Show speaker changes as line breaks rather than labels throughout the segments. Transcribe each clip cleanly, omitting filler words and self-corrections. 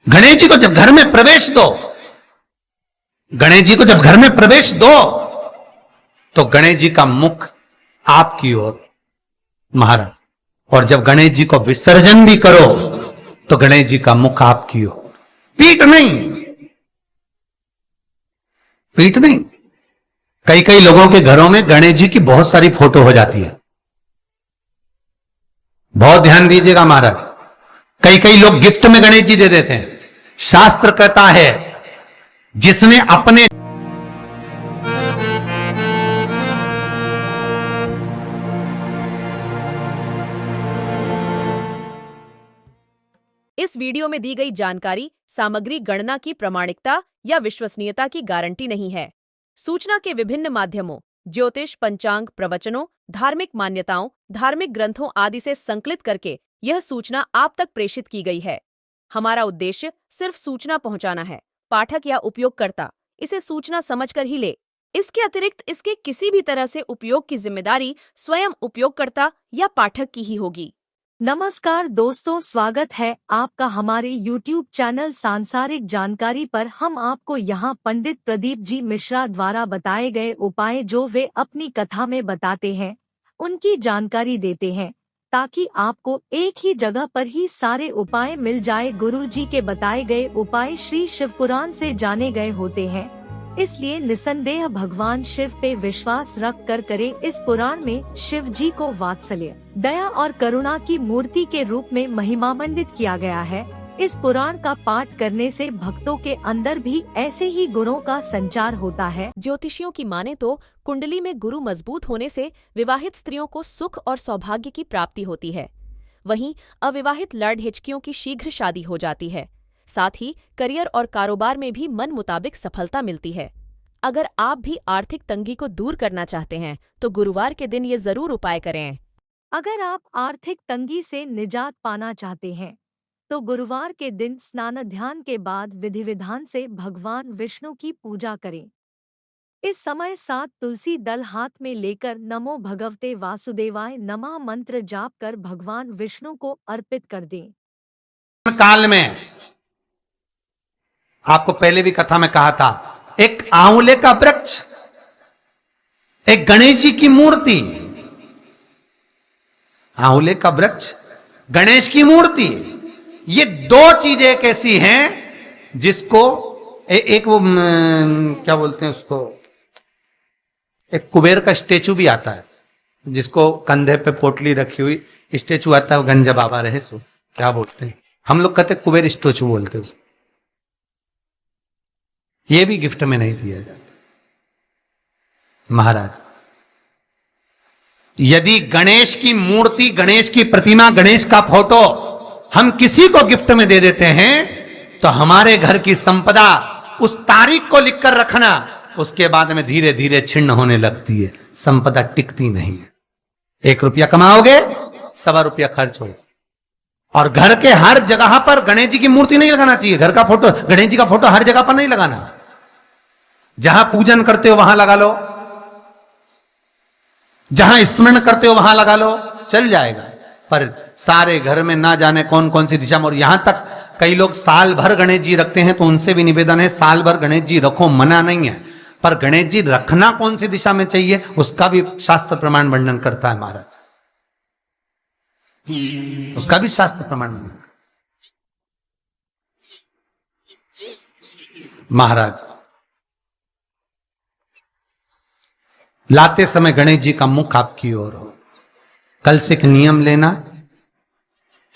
गणेश जी को जब घर में प्रवेश दो, गणेश जी को जब घर में प्रवेश दो तो गणेश जी का मुख आपकी ओर महाराज, और जब गणेश जी को विसर्जन भी करो तो गणेश जी का मुख आपकी ओर, पीठ नहीं, पीठ नहीं। कई कई लोगों के घरों में गणेश जी की बहुत सारी फोटो हो जाती है, बहुत ध्यान दीजिएगा महाराज। कई कई लोग गिफ्ट में गणेश जी दे देते हैं। शास्त्र कहता है जिसने अपने
इस वीडियो में दी गई जानकारी सामग्री गणना की प्रामाणिकता या विश्वसनीयता की गारंटी नहीं है। सूचना के विभिन्न माध्यमों ज्योतिष, पंचांग, प्रवचनों, धार्मिक मान्यताओं, धार्मिक ग्रंथों आदि से संकलित करके यह सूचना आप तक प्रेषित की गई है। हमारा उद्देश्य सिर्फ सूचना पहुंचाना है। पाठक या उपयोगकर्ता इसे सूचना समझकर ही ले। इसके अतिरिक्त इसके किसी भी तरह से उपयोग की जिम्मेदारी स्वयं उपयोगकर्ता या पाठक की ही होगी।
नमस्कार दोस्तों, स्वागत है आपका हमारे YouTube चैनल सांसारिक जानकारी पर। हम आपको यहाँ पंडित प्रदीप जी मिश्रा द्वारा बताए गए उपाय जो वे अपनी कथा में बताते हैं उनकी जानकारी देते हैं, ताकि आपको एक ही जगह पर ही सारे उपाय मिल जाए। गुरु जी के बताए गए उपाय श्री शिव पुराण से जाने गए होते हैं, इसलिए निसंदेह भगवान शिव पे विश्वास रख कर करे। इस पुराण में शिव जी को वात्सल्य, दया और करुणा की मूर्ति के रूप में महिमामंडित किया गया है। इस पुराण का पाठ करने से भक्तों के अंदर भी ऐसे ही गुणों का संचार होता है।
ज्योतिषियों की माने तो कुंडली में गुरु मजबूत होने से विवाहित स्त्रियों को सुख और सौभाग्य की प्राप्ति होती है। वहीं अविवाहित लड़ हिचकियों की शीघ्र शादी हो जाती है। साथ ही करियर और कारोबार में भी मन मुताबिक सफलता मिलती है। अगर आप भी आर्थिक तंगी को दूर करना चाहते हैं तो गुरुवार के दिन ये जरूर उपाय करें।
अगर आप आर्थिक तंगी से निजात पाना चाहते हैं तो गुरुवार के दिन स्नान ध्यान के बाद विधि विधान से भगवान विष्णु की पूजा करें। इस समय 7 तुलसी दल हाथ में लेकर नमो भगवते वासुदेवाय नमः मंत्र जाप कर भगवान विष्णु को अर्पित कर दें।
काल में आपको पहले भी कथा में कहा था, एक आंवले का वृक्ष, एक गणेश जी की मूर्ति, आंवले का वृक्ष, गणेश की मूर्ति, ये दो चीजें एक ऐसी हैं जिसको एक वो क्या बोलते हैं उसको, एक कुबेर का स्टेचू भी आता है जिसको कंधे पे पोटली रखी हुई स्टेचू आता है, वो गंजा बाबा रहे सो क्या बोलते हैं, हम लोग कहते कुबेर स्टेचू बोलते हैं उसको। ये भी गिफ्ट में नहीं दिया जाता। महाराज, यदि गणेश की मूर्ति, गणेश की प्रतिमा, गणेश का फोटो हम किसी को गिफ्ट में दे देते हैं तो हमारे घर की संपदा उस तारीख को लिखकर रखना, उसके बाद में धीरे धीरे छिन्न होने लगती है, संपदा टिकती नहीं है। 1 रुपया कमाओगे, 1.25 रुपया खर्च होगा। और घर के हर जगह पर गणेश जी की मूर्ति नहीं लगाना चाहिए। घर का फोटो, गणेश जी का फोटो हर जगह पर नहीं लगाना। जहां पूजन करते हो वहां लगा लो, जहां स्मरण करते हो वहां लगा लो, चल जाएगा। पर सारे घर में ना जाने कौन कौन सी दिशा में, और यहां तक कई लोग साल भर गणेश जी रखते हैं, तो उनसे भी निवेदन है साल भर गणेश जी रखो, मना नहीं है, पर गणेश जी रखना कौन सी दिशा में चाहिए उसका भी शास्त्र प्रमाण वर्णन करता है महाराज, उसका भी शास्त्र प्रमाण महाराज। लाते समय गणेश जी का मुख आपकी ओर हो। कल से एक नियम लेना,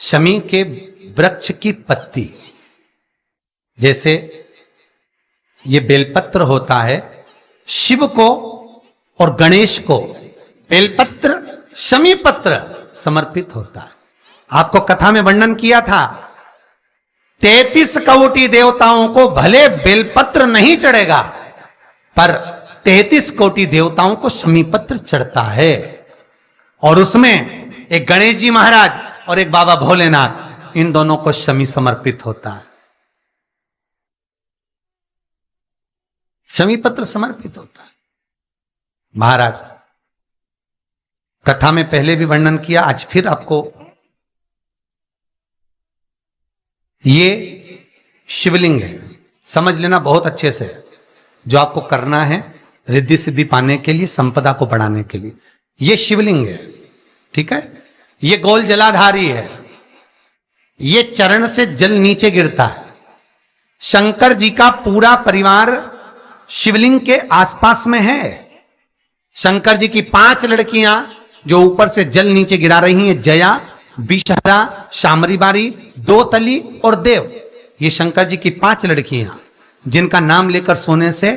शमी के वृक्ष की पत्ती, जैसे ये बेलपत्र होता है, शिव को और गणेश को बेलपत्र, शमी पत्र समर्पित होता है। आपको कथा में वर्णन किया था, 33 कोटि देवताओं को भले बेलपत्र नहीं चढ़ेगा, पर 33 कोटि देवताओं को शमी पत्र चढ़ता है। और उसमें एक गणेश जी महाराज और एक बाबा भोलेनाथ, इन दोनों को शमी समर्पित होता है, शमी पत्र समर्पित होता है। महाराज, कथा में पहले भी वर्णन किया, आज फिर आपको ये शिवलिंग है, समझ लेना बहुत अच्छे से, जो आपको करना है रिद्धि सिद्धि पाने के लिए, संपदा को बढ़ाने के लिए। ये शिवलिंग है, ठीक है। ये गोल जलाधारी है, ये चरण से जल नीचे गिरता है। शंकर जी का पूरा परिवार शिवलिंग के आसपास में है। शंकर जी की 5 लड़कियां जो ऊपर से जल नीचे गिरा रही हैं, जया, विषहरा, शामरीबारी, दोतली और देव। ये शंकर जी की 5 लड़कियां जिनका नाम लेकर सोने से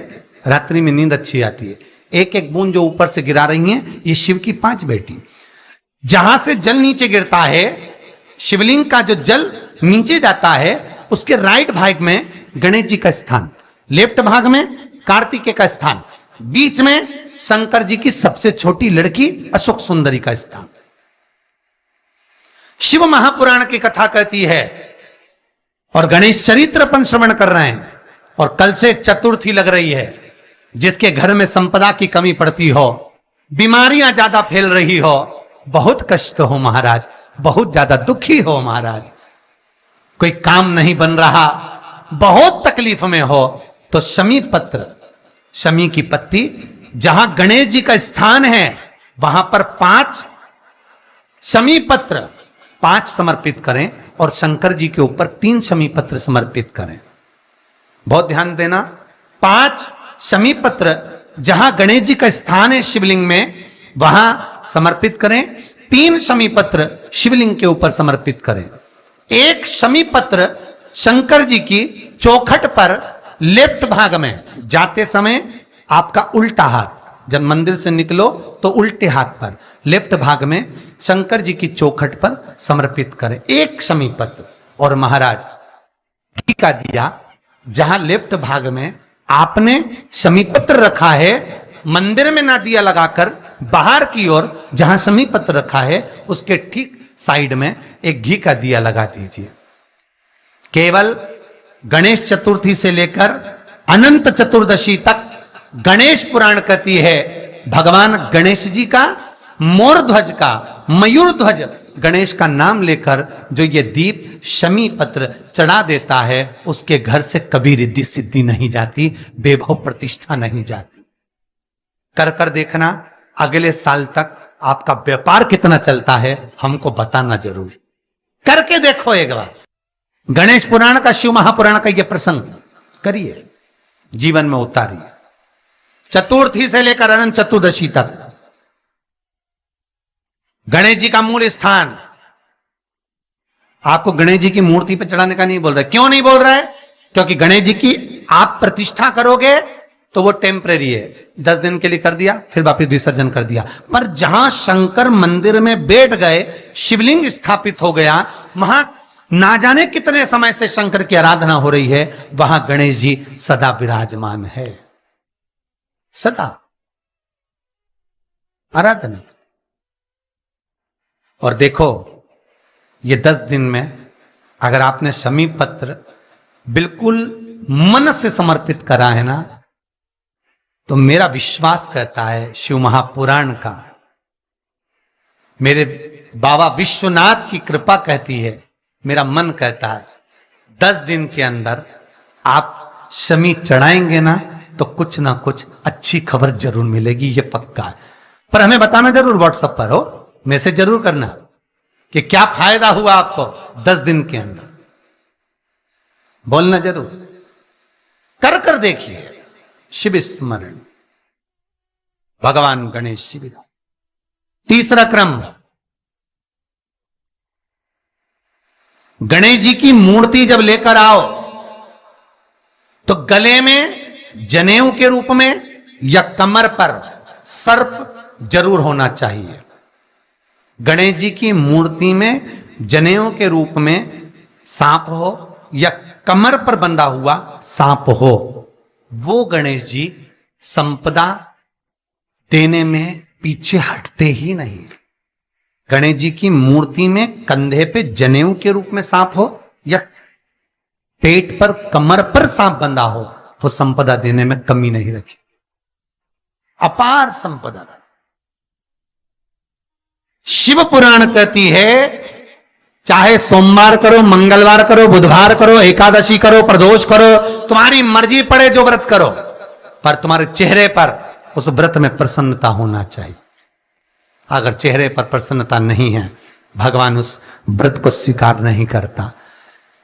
रात्रि में नींद अच्छी आती है। एक एक बूंद जो ऊपर से गिरा रही हैं, ये शिव की 5 बेटी। जहां से जल नीचे गिरता है, शिवलिंग का जो जल नीचे जाता है, उसके राइट भाग में गणेश जी का स्थान, लेफ्ट भाग में कार्तिकेय का स्थान, बीच में शंकर जी की सबसे छोटी लड़की अशोक सुंदरी का स्थान। शिव महापुराण की कथा कहती है और गणेश चरित्र अपन श्रवण कर रहे हैं। और कल से चतुर्थी लग रही है। जिसके घर में संपदा की कमी पड़ती हो, बीमारियां ज्यादा फैल रही हो, बहुत कष्ट हो महाराज, बहुत ज्यादा दुखी हो महाराज, कोई काम नहीं बन रहा, बहुत तकलीफ में हो, तो शमी पत्र, शमी की पत्ती, जहां गणेश जी का स्थान है वहां पर 5 शमी पत्र 5 समर्पित करें और शंकर जी के ऊपर 3 शमी पत्र समर्पित करें। बहुत ध्यान देना, 5 शमी पत्र जहां गणेश जी का स्थान है शिवलिंग में, वहां समर्पित करें। 3 शमी पत्र शिवलिंग के ऊपर समर्पित करें। 1 शमी पत्र शंकर जी की चौखट पर लेफ्ट भाग में, जाते समय आपका उल्टा हाथ, जब मंदिर से निकलो तो उल्टे हाथ पर लेफ्ट भाग में शंकर जी की चौखट पर समर्पित करें 1 शमी पत्र। और महाराज घी का दिया जहां लेफ्ट भाग में आपने शमी पत्र रखा है, मंदिर में ना दिया लगाकर बाहर की ओर जहां शमी पत्र रखा है उसके ठीक साइड में एक घी का दिया लगा दीजिए। केवल गणेश चतुर्थी से लेकर अनंत चतुर्दशी तक गणेश पुराण कहती है भगवान गणेश जी का, मोर ध्वज का, मयूर ध्वज गणेश का नाम लेकर जो ये दीप शमी पत्र चढ़ा देता है, उसके घर से कभी रिद्धि सिद्धि नहीं जाती, वैभव प्रतिष्ठा नहीं जाती। कर कर देखना, अगले साल तक आपका व्यापार कितना चलता है हमको बताना जरूर, करके देखो एक बार। गणेश पुराण का, शिव महापुराण का यह प्रसंग करिए, जीवन में उतारिए। चतुर्थी से लेकर अनंत चतुर्दशी तक गणेश जी का मूल स्थान, आपको गणेश जी की मूर्ति पर चढ़ाने का नहीं बोल रहा है। क्यों नहीं बोल रहा है? क्योंकि गणेश जी की आप प्रतिष्ठा करोगे तो वो टेम्परेरी है, 10 दिन के लिए कर दिया फिर वापस विसर्जन कर दिया। पर जहां शंकर मंदिर में बैठ गए, शिवलिंग स्थापित हो गया, वहां ना जाने कितने समय से शंकर की आराधना हो रही है, वहां गणेश जी सदा विराजमान है, सदा आराधना। और देखो ये 10 दिन में अगर आपने शमी पत्र बिल्कुल मन से समर्पित करा है ना, तो मेरा विश्वास कहता है शिव महापुराण का, मेरे बाबा विश्वनाथ की कृपा कहती है, मेरा मन कहता है 10 दिन के अंदर आप शमी चढ़ाएंगे ना तो कुछ ना कुछ अच्छी खबर जरूर मिलेगी, ये पक्का है। पर हमें बताना जरूर, व्हाट्सएप पर हो, मैसेज जरूर करना कि क्या फायदा हुआ आपको 10 दिन के अंदर, बोलना जरूर, कर कर देखिए। शिव स्मरण, भगवान गणेश शिव। तीसरा क्रम, गणेश जी की मूर्ति जब लेकर आओ तो गले में जनेऊ के रूप में या कमर पर सर्प जरूर होना चाहिए। गणेश जी की मूर्ति में जनेऊ के रूप में सांप हो या कमर पर बंधा हुआ सांप हो, वो गणेश जी संपदा देने में पीछे हटते ही नहीं। गणेश जी की मूर्ति में कंधे पे जनेऊ के रूप में सांप हो या पेट पर, कमर पर सांप बंधा हो, तो संपदा देने में कमी नहीं रखी, अपार संपदा। शिव पुराण कहती है चाहे सोमवार करो, मंगलवार करो, बुधवार करो, एकादशी करो, प्रदोष करो, तुम्हारी मर्जी पड़े जो व्रत करो, पर तुम्हारे चेहरे पर उस व्रत में प्रसन्नता होना चाहिए। अगर चेहरे पर प्रसन्नता नहीं है, भगवान उस व्रत को स्वीकार नहीं करता।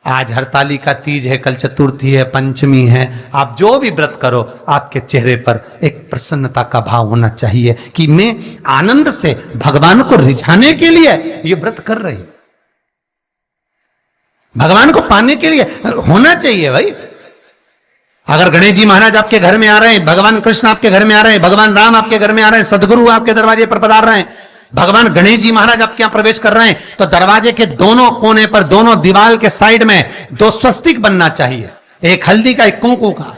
आज हरतालिका तीज है, कल चतुर्थी है, पंचमी है, आप जो भी व्रत करो, आपके चेहरे पर एक प्रसन्नता का भाव होना चाहिए कि मैं आनंद से भगवान को रिझाने के लिए ये व्रत कर रही, भगवान को पाने के लिए होना चाहिए भाई। अगर गणेश जी महाराज आपके घर में आ रहे हैं, भगवान कृष्ण आपके घर में आ रहे हैं, भगवान राम आपके घर में आ रहे हैं, सदगुरु आपके दरवाजे पर पधार रहे हैं, भगवान गणेश जी महाराज आपके यहां प्रवेश कर रहे हैं, तो दरवाजे के दोनों कोने पर, दोनों दीवार के साइड में 2 स्वस्तिक बनना चाहिए, एक हल्दी का, एक कुंकू का।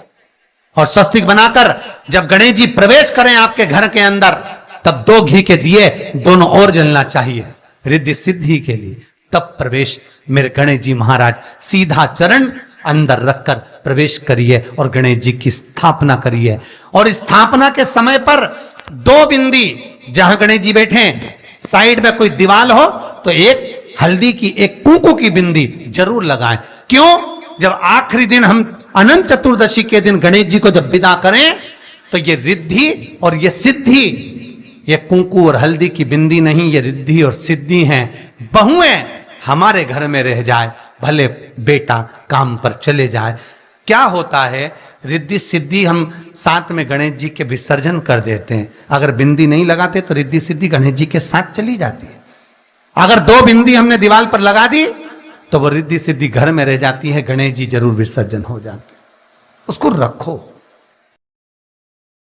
और स्वस्तिक बनाकर जब गणेश जी प्रवेश करें आपके घर के अंदर, तब 2 घी के दिए दोनों ओर जलना चाहिए रिद्धि सिद्धि के लिए। तब प्रवेश मेरे गणेश जी महाराज, सीधा चरण अंदर रखकर प्रवेश करिए और गणेश जी की स्थापना करिए। और स्थापना के समय पर 2 बिंदी, जहां गणेश जी बैठे साइड में कोई दीवार हो तो एक हल्दी की, एक कुंकू की बिंदी जरूर लगाएं। क्यों? जब आखिरी दिन हम अनंत चतुर्दशी के दिन गणेश जी को जब विदा करें, तो ये रिद्धि और ये सिद्धि, ये कुंकू और हल्दी की बिंदी नहीं, ये रिद्धि और सिद्धि हैं। बहुएं हमारे घर में रह जाए, भले बेटा काम पर चले जाए। क्या होता है, रिद्धि सिद्धि हम साथ में गणेश जी के विसर्जन कर देते हैं। अगर बिंदी नहीं लगाते तो रिद्धि सिद्धि गणेश जी के साथ चली जाती है। अगर 2 बिंदी हमने दीवार पर लगा दी तो वो रिद्धि सिद्धि घर में रह जाती है, गणेश जी जरूर विसर्जन हो जाते हैं। उसको रखो।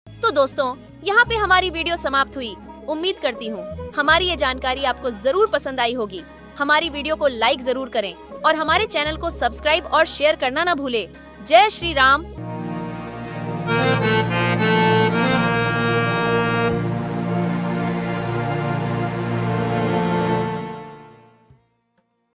तो दोस्तों, यहाँ पे हमारी वीडियो समाप्त हुई। उम्मीद करती हूँ हमारी ये जानकारी आपको जरूर पसंद आई होगी। हमारी वीडियो को लाइक जरूर करें और हमारे चैनल को सब्सक्राइब और शेयर करना ना भूले। जय श्री राम।